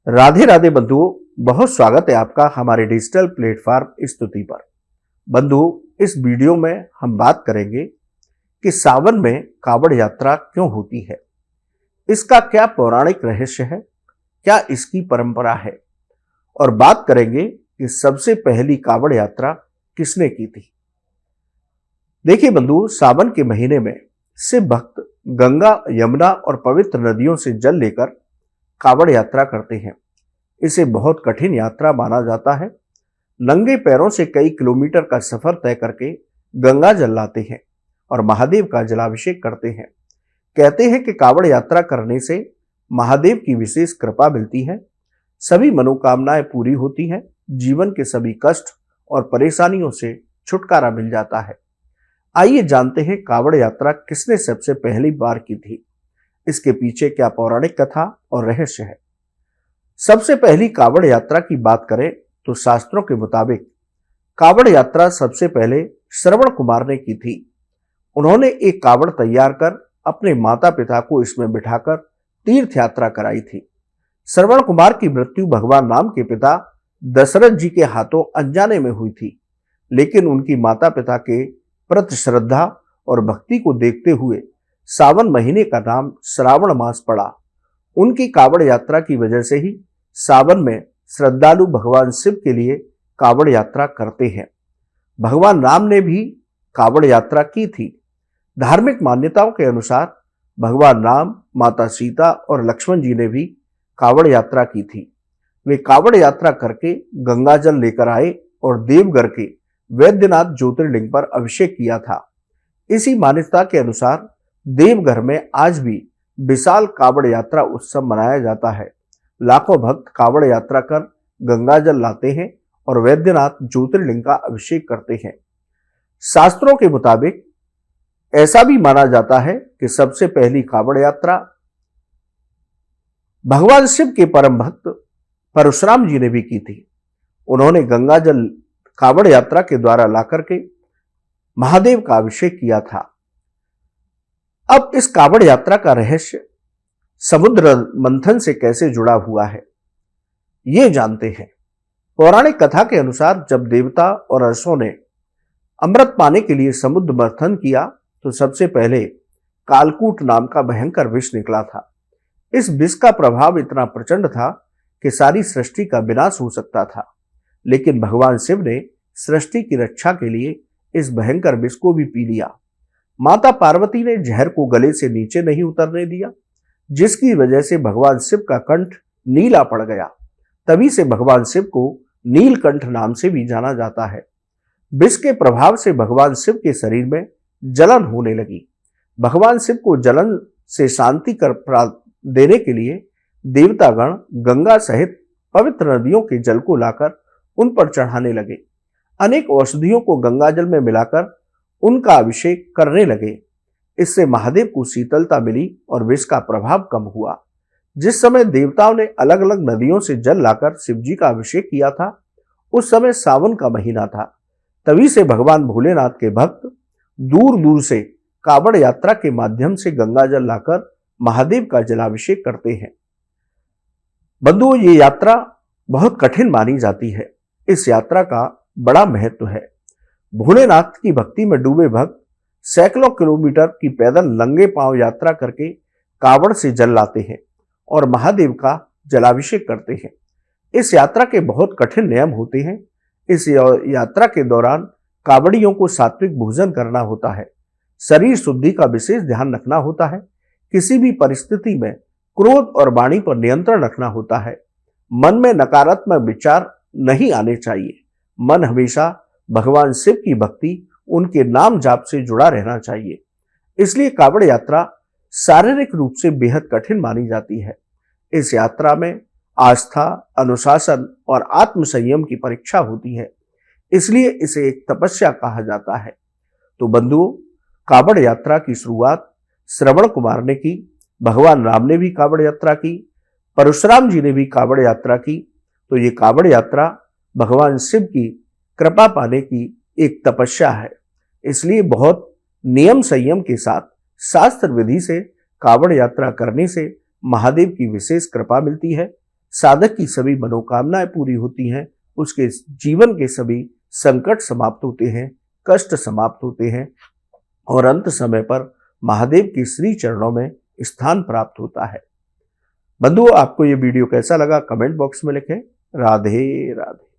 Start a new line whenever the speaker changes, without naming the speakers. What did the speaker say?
राधे राधे बंधुओं, बहुत स्वागत है आपका हमारे डिजिटल प्लेटफॉर्म स्तुति पर। बंधुओं, इस वीडियो में हम बात करेंगे कि सावन में कावड़ यात्रा क्यों होती है, इसका क्या पौराणिक रहस्य है, क्या इसकी परंपरा है, और बात करेंगे कि सबसे पहली कावड़ यात्रा किसने की थी। देखिए बंधुओं, सावन के महीने में शिव भक्त गंगा, यमुना और पवित्र नदियों से जल लेकर कावड़ यात्रा करते हैं। इसे बहुत कठिन यात्रा माना जाता है। नंगे पैरों से कई किलोमीटर का सफर तय करके गंगा जल लाते हैं और महादेव का जलाभिषेक करते हैं। कहते हैं कि कावड़ यात्रा करने से महादेव की विशेष कृपा मिलती है, सभी मनोकामनाएं पूरी होती हैं, जीवन के सभी कष्ट और परेशानियों से छुटकारा मिल जाता है। आइए जानते हैं कावड़ यात्रा किसने सबसे पहली बार की थी, इसके पीछे क्या पौराणिक कथा और रहस्य है। सबसे पहली कावड़ यात्रा की बात करें तो शास्त्रों के मुताबिक कावड़ यात्रा सबसे पहले श्रवण कुमार ने की थी। उन्होंने एक कावड़ तैयार कर अपने माता पिता को इसमें बिठाकर तीर्थ यात्रा कराई थी। श्रवण कुमार की मृत्यु भगवान राम के पिता दशरथ जी के हाथों अनजाने में हुई थी, लेकिन उनकी माता पिता के प्रति श्रद्धा और भक्ति को देखते हुए सावन महीने का नाम श्रावण मास पड़ा। उनकी कावड़ यात्रा की वजह से ही सावन में श्रद्धालु भगवान शिव के लिए कावड़ यात्रा करते हैं। भगवान राम ने भी कावड़ यात्रा की थी। धार्मिक मान्यताओं के अनुसार भगवान राम, माता सीता और लक्ष्मण जी ने भी कावड़ यात्रा की थी। वे कावड़ यात्रा करके गंगा जल लेकर आए और देवघर के वैद्यनाथ ज्योतिर्लिंग पर अभिषेक किया था। इसी मान्यता के अनुसार देवघर में आज भी विशाल कावड़ यात्रा उत्सव मनाया जाता है। लाखों भक्त कावड़ यात्रा कर गंगा जल लाते हैं और वैद्यनाथ ज्योतिर्लिंग का अभिषेक करते हैं। शास्त्रों के मुताबिक ऐसा भी माना जाता है कि सबसे पहली कावड़ यात्रा भगवान शिव के परम भक्त परशुराम जी ने भी की थी। उन्होंने गंगा जल कावड़ यात्रा के द्वारा लाकर के महादेव का अभिषेक किया था। अब इस कावड़ यात्रा का रहस्य समुद्र मंथन से कैसे जुड़ा हुआ है, ये जानते हैं। पौराणिक कथा के अनुसार जब देवता और अर्षों ने अमृत पाने के लिए समुद्र मंथन किया तो सबसे पहले कालकूट नाम का भयंकर विष निकला था। इस विष का प्रभाव इतना प्रचंड था कि सारी सृष्टि का विनाश हो सकता था, लेकिन भगवान शिव ने सृष्टि की रक्षा के लिए इस भयंकर विष को भी पी लिया। माता पार्वती ने जहर को गले से नीचे नहीं उतरने दिया, जिसकी वजह से भगवान शिव का कंठ नीला पड़ गया। तभी से भगवान शिव को नीलकंठ नाम से भी जाना जाता है। विष के प्रभाव से भगवान शिव के शरीर में जलन होने लगी। भगवान शिव को जलन से शांति कर देने के लिए देवतागण गंगा सहित पवित्र नदियों के जल को लाकर उन पर चढ़ाने लगे। अनेक औषधियों को गंगा जल में मिलाकर उनका अभिषेक करने लगे। इससे महादेव को शीतलता मिली और विष का प्रभाव कम हुआ। जिस समय देवताओं ने अलग अलग नदियों से जल लाकर शिव जी का अभिषेक किया था, उस समय सावन का महीना था। तभी से भगवान भोलेनाथ के भक्त दूर दूर से कावड़ यात्रा के माध्यम से गंगा जल लाकर महादेव का जलाभिषेक करते हैं। बंधुओं, ये यात्रा बहुत कठिन मानी जाती है। इस यात्रा का बड़ा महत्व है। भोलेनाथ की भक्ति में डूबे भक्त सैकड़ों किलोमीटर की पैदल नंगे पांव यात्रा करके कावड़ से जल लाते हैं और महादेव का जलाभिषेक करते हैं। इस यात्रा के बहुत कठिन नियम होते हैं। इस यात्रा के दौरान कावड़ियों को सात्विक भोजन करना होता है। शरीर शुद्धि का विशेष ध्यान रखना होता है। किसी भी परिस्थिति में क्रोध और वाणी पर नियंत्रण रखना होता है। मन में नकारात्मक विचार नहीं आने चाहिए। मन हमेशा भगवान शिव की भक्ति, उनके नाम जाप से जुड़ा रहना चाहिए। इसलिए कावड़ यात्रा शारीरिक रूप से बेहद कठिन मानी जाती है। इस यात्रा में आस्था, अनुशासन और आत्मसंयम की परीक्षा होती है, इसलिए इसे एक तपस्या कहा जाता है। तो बंधुओं, कावड़ यात्रा की शुरुआत श्रवण कुमार ने की। भगवान राम ने भी कावड़ यात्रा की, परशुराम जी ने भी कावड़ यात्रा की। तो ये कावड़ यात्रा भगवान शिव की कृपा पाने की एक तपस्या है। इसलिए बहुत नियम संयम के साथ शास्त्र विधि से कावड़ यात्रा करने से महादेव की विशेष कृपा मिलती है। साधक की सभी मनोकामनाएं पूरी होती हैं, उसके जीवन के सभी संकट समाप्त होते हैं, कष्ट समाप्त होते हैं और अंत समय पर महादेव के श्री चरणों में स्थान प्राप्त होता है। बंधुओं, आपको ये वीडियो कैसा लगा कमेंट बॉक्स में लिखें। राधे राधे।